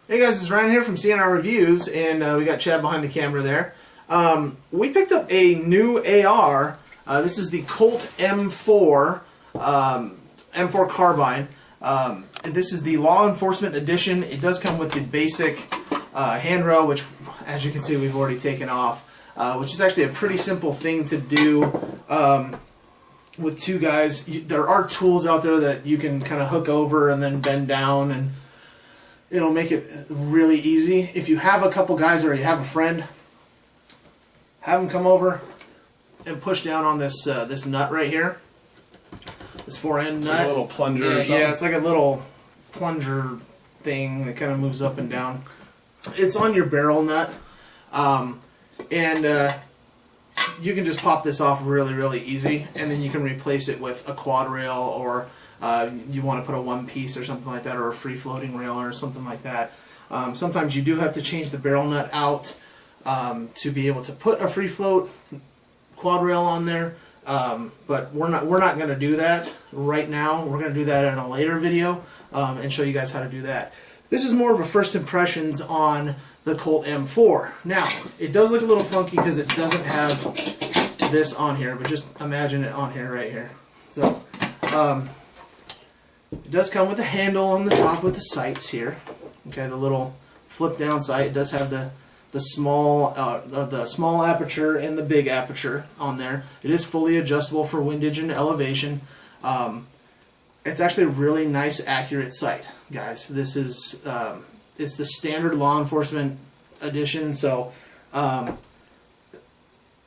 Hey guys, it's Ryan here from CandRreviews, and we got Chad behind the camera there. We picked up a new AR. This is the Colt M4 carbine, and this is the Law Enforcement Edition. It does come with the basic handrail, which, as you can see, we've already taken off, which is actually a pretty simple thing to do with two guys. There are tools out there that you can kind of hook over and then bend down, and it'll make it really easy. If you have a couple guys or you have a friend, have them come over and push down on this this nut right here, this fore-end nut. Like a little plunger or something? Yeah, it's like a little plunger thing that kind of moves up and down. It's on your barrel nut, and you can just pop this off really easy, and then you can replace it with a quad rail, or you want to put a one piece or something like that, or a free floating rail or something like that. Sometimes you do have to change the barrel nut out to be able to put a free float quad rail on there, but we're not going to do that right now. We're going to do that in a later video and show you guys how to do that. This is more of a first impressions on the Colt M4. Now, it does look a little funky because it doesn't have this on here, but just imagine it on here right here. So it does come with a handle on the top with the sights here. Okay, the little flip down sight. It does have the small aperture and the big aperture on there. It is fully adjustable for windage and elevation. It's actually a really nice, accurate sight, guys. This is it's the standard Law Enforcement Edition, so I'm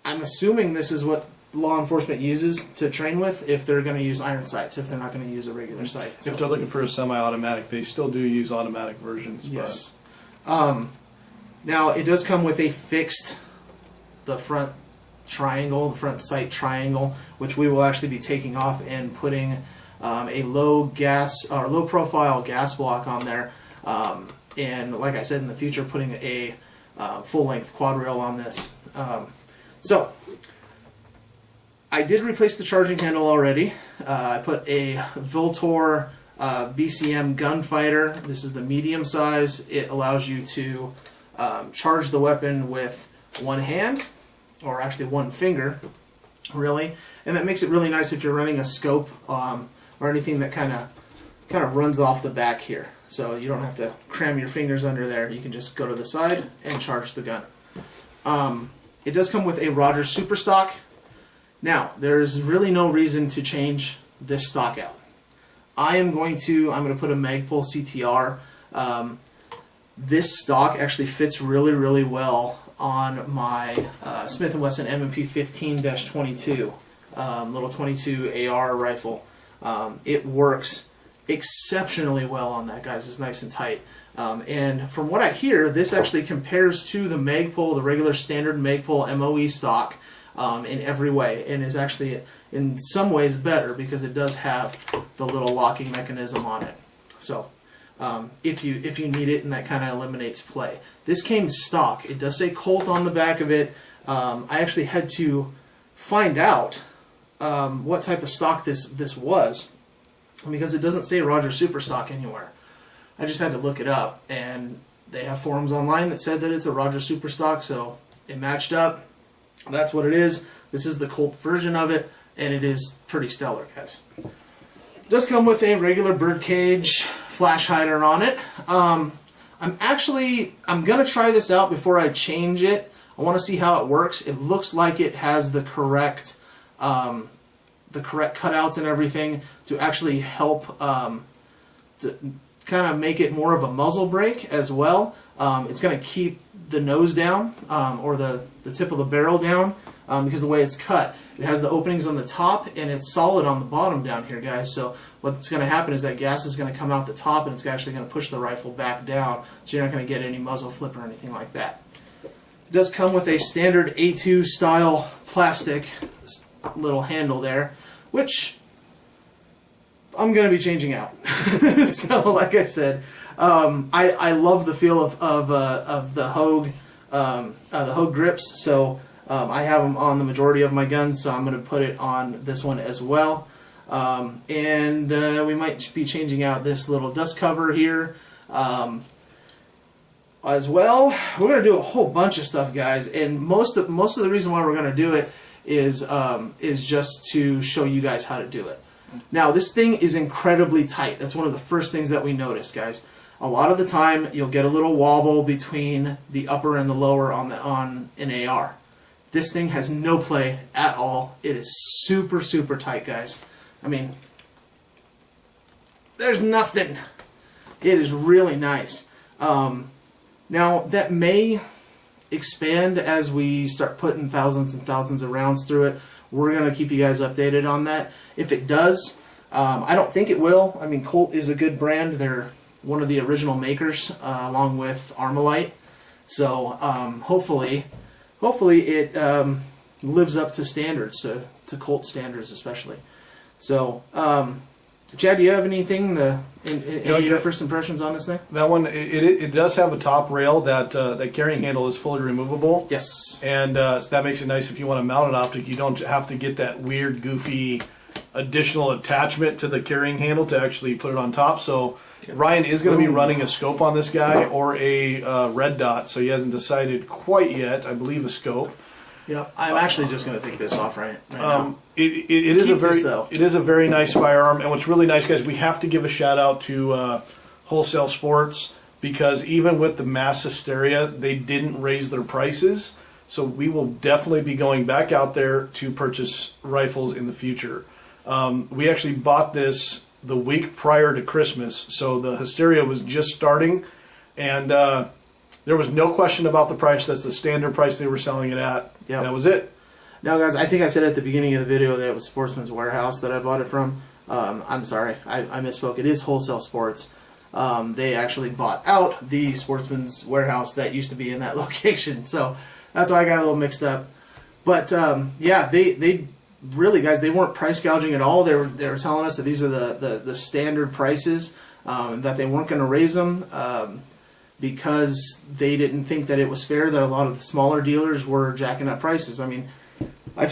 assuming this is what law enforcement uses to train with if they're going to use iron sights, if they're not going to use a regular sight. So, if they're looking for a semi-automatic, they still do use automatic versions. Yes. Now, it does come with a fixed, the front triangle, the front sight triangle, which we will actually be taking off and putting a low profile gas block on there. And like I said, in the future, putting a full-length quad rail on this. So, I did replace the charging handle already. I put a Voltor BCM gunfighter. This is the medium size. It allows you to charge the weapon with one hand, or actually one finger, really. And that makes it really nice if you're running a scope or anything that kind of runs off the back here. So you don't have to cram your fingers under there. You can just go to the side and charge the gun. It does come with a Rogers Super Stock. Now, there's really no reason to change this stock out. I'm going to put a Magpul CTR. This stock actually fits really well on my Smith & Wesson M&P 15-22 little 22 AR rifle. It works exceptionally well on that, guys. It's nice and tight. And from what I hear, this actually compares to the Magpul, the regular standard Magpul MOE stock, in every way, and is actually in some ways better because it does have the little locking mechanism on it. So if you need it, and that kind of eliminates play. This came stock. It does say Colt on the back of it. I actually had to find out what type of stock this was, because it doesn't say Rogers Super Stock anywhere. I just had to look it up, and they have forums online that said that it's a Rogers Super Stock, so it matched up. That's what it is. This is the Colt version of it, and it is pretty stellar, guys. It does come with a regular birdcage flash hider on it. I'm gonna try this out before I change it. I want to see how it works. It looks like it has the correct cutouts and everything to actually help to kind of make it more of a muzzle brake as well. It's going to keep the nose down, or the tip of the barrel down, because of the way it's cut. It has the openings on the top, and it's solid on the bottom down here, guys. So what's going to happen is that gas is going to come out the top, and it's actually going to push the rifle back down, so you're not going to get any muzzle flip or anything like that. It does come with a standard A2 style plastic little handle there, which I'm going to be changing out. So, like I said, I love the feel of the Hogue grips. So I have them on the majority of my guns. So I'm going to put it on this one as well. And we might be changing out this little dust cover here. as well. We're going to do a whole bunch of stuff, guys, and most of the reason why we're going to do it is just to show you guys how to do it. Now, this thing is incredibly tight. That's one of the first things that we notice, guys. A lot of the time, you'll get a little wobble between the upper and the lower on an AR. This thing has no play at all. It is super, super tight, guys. I mean, there's nothing. It is really nice. Now, that may expand as we start putting thousands and thousands of rounds through it. We're going to keep you guys updated on that. If it does, I don't think it will. I mean, Colt is a good brand. They're one of the original makers, along with Armalite. So hopefully it lives up to standards, to Colt standards especially. So, Chad, do you have anything, any of your first impressions on this thing? That one, it does have a top rail that carrying handle is fully removable. Yes. And so that makes it nice if you want to mount an optic. You don't have to get that weird, goofy additional attachment to the carrying handle to actually put it on top. So Ryan is going to be running a scope on this guy or a red dot. So he hasn't decided quite yet. I believe a scope. Yeah, I'm actually just going to take this off right now. It is a very nice firearm, and what's really nice, guys, we have to give a shout out to Wholesale Sports, because even with the mass hysteria, they didn't raise their prices. So we will definitely be going back out there to purchase rifles in the future. We actually bought this the week prior to Christmas, so the hysteria was just starting, and there was no question about the price. That's the standard price they were selling it at. Yep. That was it. Now, guys, I think I said at the beginning of the video that it was Sportsman's Warehouse that I bought it from. I'm sorry, I misspoke. It is Wholesale Sports. They actually bought out the Sportsman's Warehouse that used to be in that location. So that's why I got a little mixed up. But yeah, they really, guys, they weren't price gouging at all. They were telling us that these are the standard prices, that they weren't going to raise them. Because they didn't think that it was fair that a lot of the smaller dealers were jacking up prices. I mean, I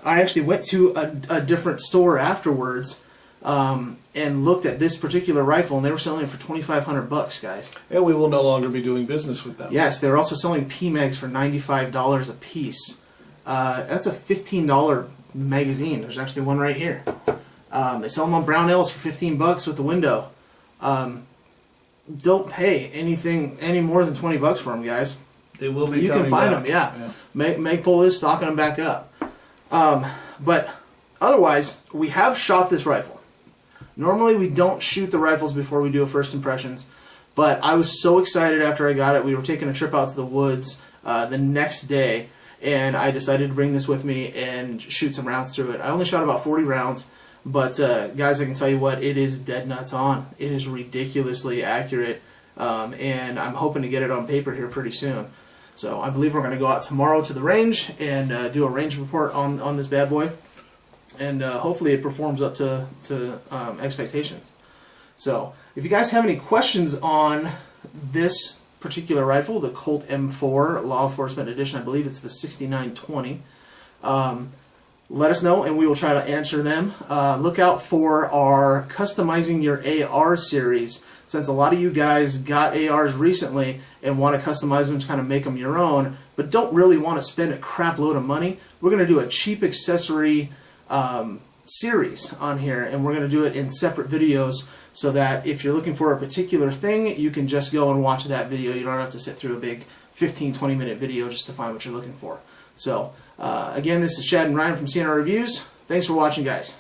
actually went to a different store afterwards and looked at this particular rifle, and they were selling it for $2,500, guys. And we will no longer be doing business with them. Yes, they were also selling PMags for $95 a piece. That's a $15 magazine. There's actually one right here. They sell them on Brownells for $15 with the window. Don't pay any more than $20 for them, guys. They will be. You can find them, yeah. Magpul is stocking them back up. But otherwise, we have shot this rifle. Normally, we don't shoot the rifles before we do a first impressions, but I was so excited after I got it. We were taking a trip out to the woods the next day, and I decided to bring this with me and shoot some rounds through it. I only shot about 40 rounds. But guys, I can tell you what, it is dead nuts on. It is ridiculously accurate, and I'm hoping to get it on paper here pretty soon. So I believe we're going to go out tomorrow to the range and do a range report on this bad boy, and hopefully it performs up to expectations. So if you guys have any questions on this particular rifle, the Colt M4 Law Enforcement Edition, I believe it's the 6920. Let us know, and we will try to answer them. Look out for our Customizing Your AR series. Since a lot of you guys got ARs recently and want to customize them to kind of make them your own, but don't really want to spend a crap load of money, we're going to do a cheap accessory series on here, and we're going to do it in separate videos so that if you're looking for a particular thing, you can just go and watch that video. You don't have to sit through a big 15-20 minute video just to find what you're looking for. So, again, this is Chad and Ryan from CandRreviews. Thanks for watching, guys.